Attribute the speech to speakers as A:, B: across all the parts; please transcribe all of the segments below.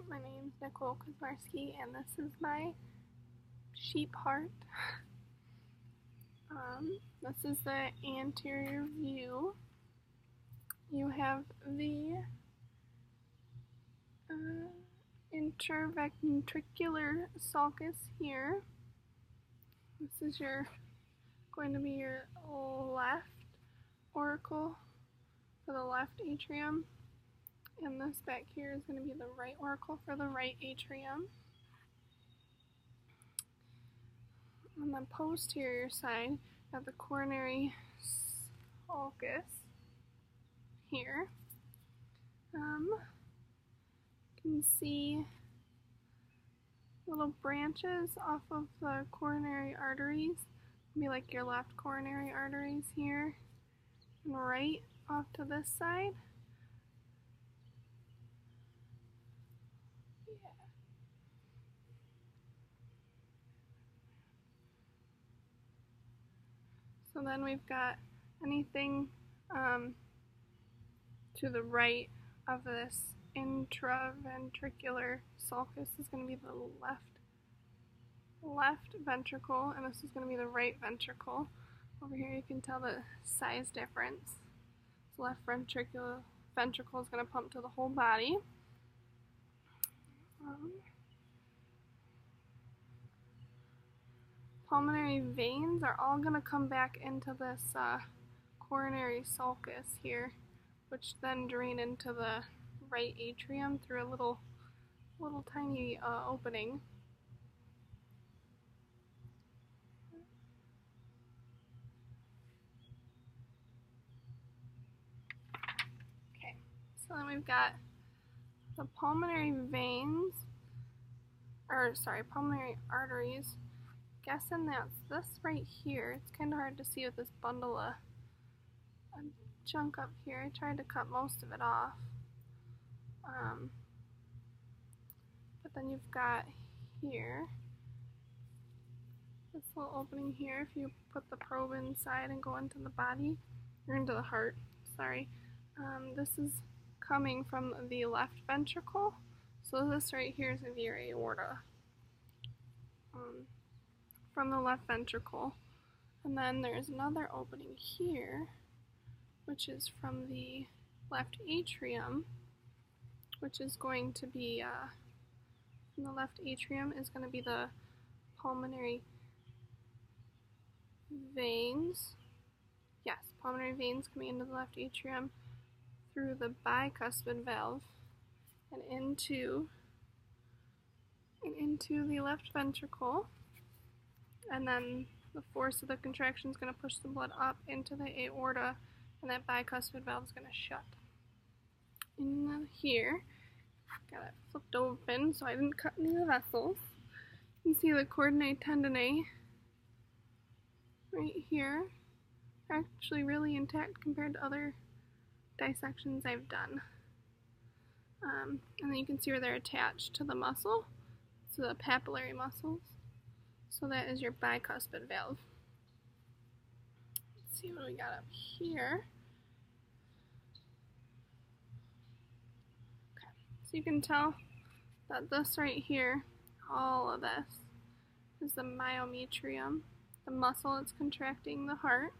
A: My name's Nicole Kuzmarski, and this is my sheep heart. This is the anterior view. You have the interventricular sulcus here. This is going to be your left auricle for the left atrium, and this back here is going to be the right auricle for the right atrium. On the posterior side, you have the coronary sulcus here. You can see little branches off of the coronary arteries. Be like your left coronary arteries here, and right off to this side. So then we've got anything to the right of this intraventricular sulcus is going to be the left ventricle, and this is going to be the right ventricle. Over here you can tell the size difference. The left ventricle is going to pump to the whole body. Pulmonary veins are all going to come back into this coronary sulcus here, which then drain into the right atrium through a little tiny opening. Okay, so then we've got the pulmonary veins, pulmonary arteries. Guessing that's this right here. It's kind of hard to see with this bundle of junk up here. I tried to cut most of it off. But then you've got here, this little opening here. If you put the probe inside and go into the body, or into the heart, sorry. This is coming from the left ventricle. So this right here is going to be your aorta. From the left ventricle. And then there's another opening here, which is from the left atrium, which is going to be, from the left atrium is going to be the pulmonary veins. Yes, pulmonary veins coming into the left atrium through the bicuspid valve and into the left ventricle. And then the force of the contraction is going to push the blood up into the aorta, and that bicuspid valve is going to shut. In here, got it flipped open so I didn't cut any of the vessels. You can see the chordinae tendineae right here are actually really intact compared to other dissections I've done. And then you can see where they're attached to the muscle, so the papillary muscles. So that is your bicuspid valve. Let's see what we got up here. Okay, so you can tell that this right here, all of this, is the myometrium, the muscle that's contracting the heart.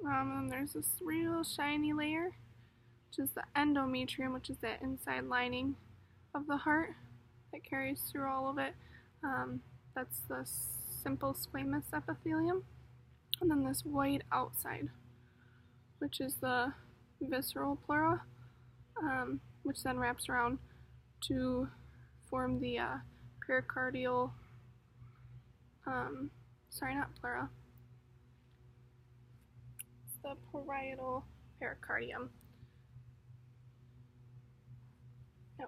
A: And there's this real shiny layer, which is the endometrium, which is that inside lining of the heart that carries through all of it. That's the simple squamous epithelium. And then this white outside, which is the visceral pleura, which then wraps around to form the pericardial, not pleura, it's the parietal pericardium. No.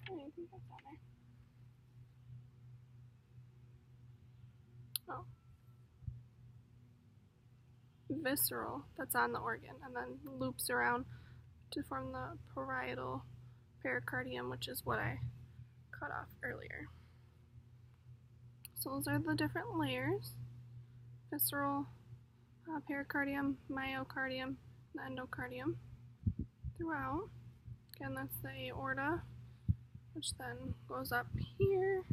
A: I think that's on there. Oh. Visceral, that's on the organ, and then loops around to form the parietal pericardium, which is what I cut off earlier. So those are the different layers: visceral, pericardium, myocardium, the endocardium throughout. Again, that's the aorta, which then goes up here.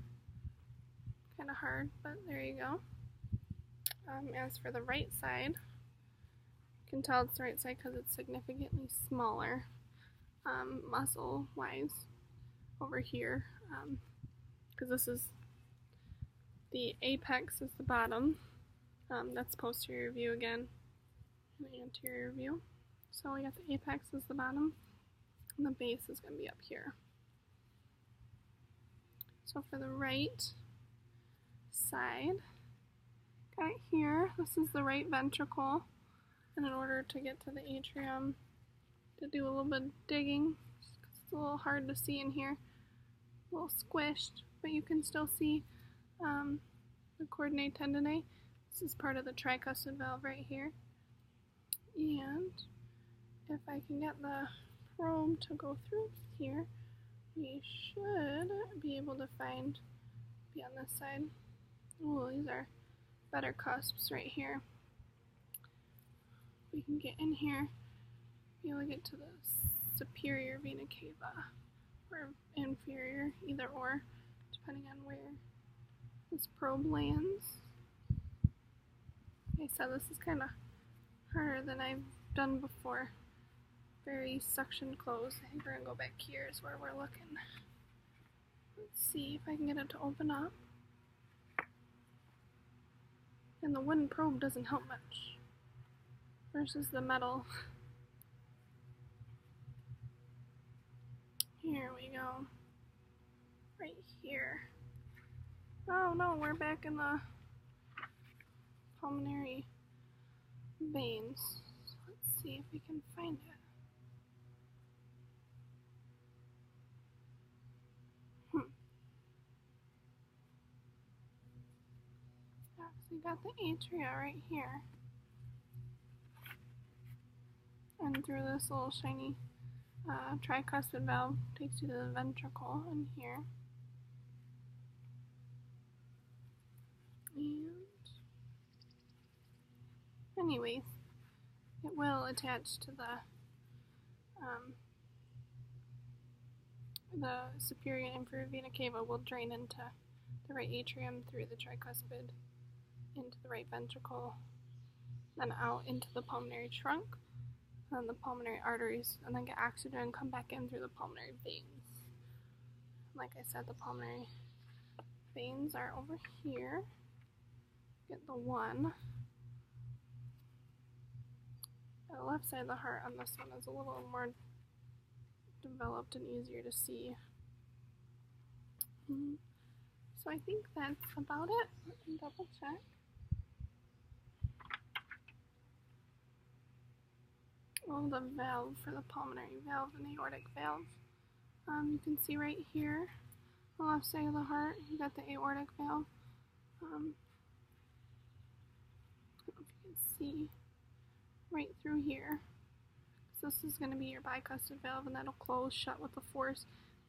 A: Kind of hard, but there you go. As for the right side, you can tell it's the right side because it's significantly smaller muscle-wise over here, because this is the apex is the bottom. That's posterior view again, and the anterior view. So we got the apex is the bottom, and the base is going to be up here. So for the right side, got it here. This is the right ventricle, and in order to get to the atrium, to do a little bit of digging, it's a little hard to see in here, a little squished, but you can still see the chordinae tendineae. This is part of the tricuspid valve right here. And if I can get the probe to go through here, we should be able to be on this side. Oh, these are better cusps right here. We can get in here, be able to get to the superior vena cava, or inferior, either or, depending on where this probe lands. Like I said, this is kind of harder than I've done before. Very suction closed. I think we're going to go back here is where we're looking. Let's see if I can get it to open up. And the wooden probe doesn't help much versus the metal. Here we go. Right here. Oh no, we're back in the pulmonary veins. So let's see if we can find it. So we got the atria right here. And through this little shiny tricuspid valve takes you to the ventricle in here. And anyways, it will attach to the superior and inferior vena cava will drain into the right atrium through the tricuspid into the right ventricle, then out into the pulmonary trunk, and the pulmonary arteries, and then get oxygen and come back in through the pulmonary veins. Like I said, the pulmonary veins are over here. Get the one. The left side of the heart on this one is a little more developed and easier to see. So I think that's about it. Let me double check. Oh, the valve for the pulmonary valve and aortic valve. You can see right here, the left side of the heart, you got the aortic valve. I don't know if you can see right through here. So this is going to be your bicuspid valve, and that'll close shut with the force.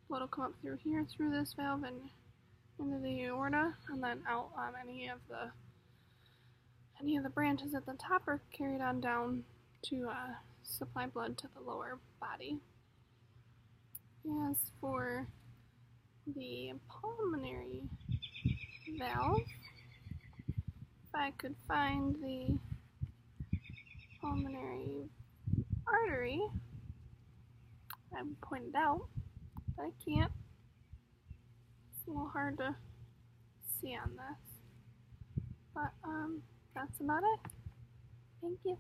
A: Blood will come up through here, through this valve, and into the aorta, and then out on any of the branches at the top are carried on down to supply blood to the lower body. As for the pulmonary valve, if I could find the pulmonary artery, I would point it out, but I can't. It's a little hard to see on this, but that's about it. Thank you.